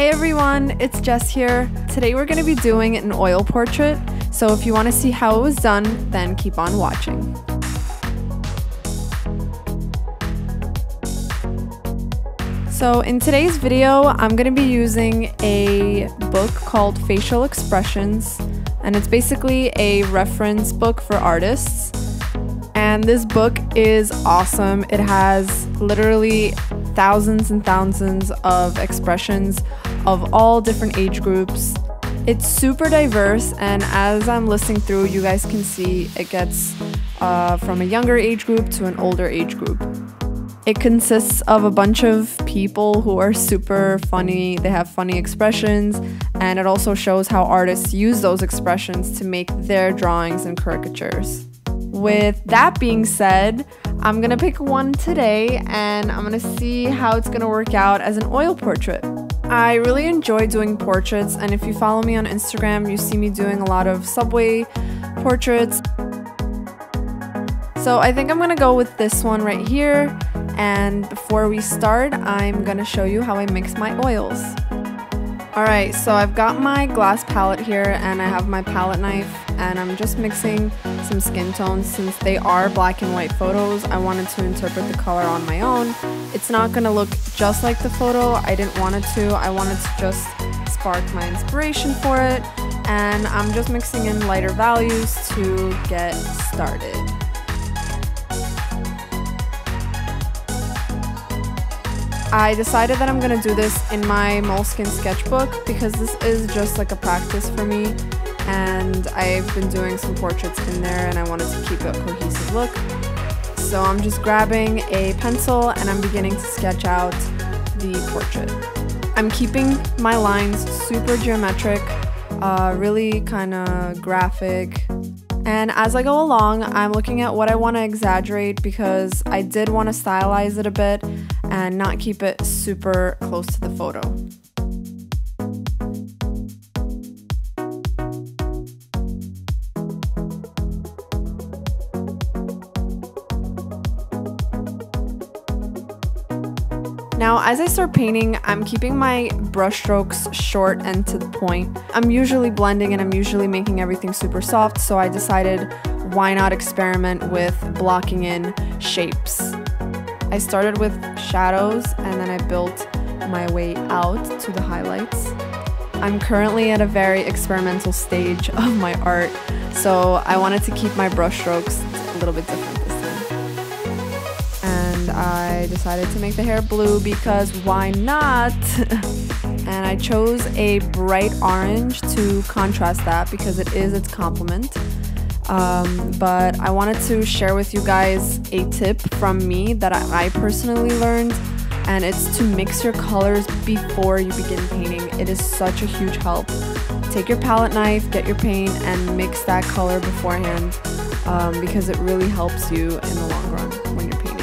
Hey everyone, it's Jess here. Today we're going to be doing an oil portrait, so if you want to see how it was done, then keep on watching. So in today's video, I'm going to be using a book called Facial Expressions, and it's basically a reference book for artists. And this book is awesome. It has literally thousands and thousands of expressions of all different age groups. It's super diverse, and as I'm listening through, you guys can see it gets from a younger age group to an older age group. It consists of a bunch of people who are super funny, they have funny expressions, and it also shows how artists use those expressions to make their drawings and caricatures. With that being said, I'm gonna pick one today and I'm gonna see how it's gonna work out as an oil portrait. I really enjoy doing portraits, and if you follow me on Instagram, you see me doing a lot of subway portraits. So I think I'm gonna go with this one right here, and before we start, I'm gonna show you how I mix my oils. Alright, so I've got my glass palette here and I have my palette knife, and I'm just mixing some skin tones. Since they are black and white photos, I wanted to interpret the color on my own. It's not gonna look just like the photo. I didn't want it to. I wanted to just spark my inspiration for it, and I'm just mixing in lighter values to get started. I decided that I'm gonna do this in my moleskin sketchbook because this is just like a practice for me, and I've been doing some portraits in there and I wanted to keep a cohesive look. So I'm just grabbing a pencil and I'm beginning to sketch out the portrait. I'm keeping my lines super geometric, really kind of graphic. And as I go along, I'm looking at what I want to exaggerate because I did want to stylize it a bit and not keep it super close to the photo. Now, as I start painting, I'm keeping my brush strokes short and to the point. I'm usually blending and I'm usually making everything super soft, so I decided why not experiment with blocking in shapes. I started with shadows and then I built my way out to the highlights. I'm currently at a very experimental stage of my art, so I wanted to keep my brush strokes a little bit different this time. And I decided to make the hair blue because why not? And I chose a bright orange to contrast that because it is its complement. But I wanted to share with you guys a tip from me that I personally learned, and it's to mix your colors before you begin painting. It is such a huge help. Take your palette knife, get your paint, and mix that color beforehand because it really helps you in the long run when you're painting.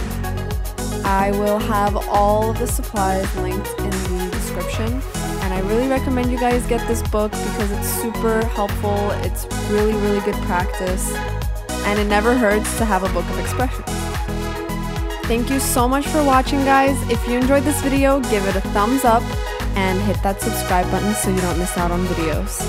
I will have all of the supplies linked in the description, and I really recommend you guys get this book because it's super helpful. It's really good practice, and it never hurts to have a book of expressions. Thank you so much for watching, guys. If you enjoyed this video, give it a thumbs up and hit that subscribe button so you don't miss out on videos.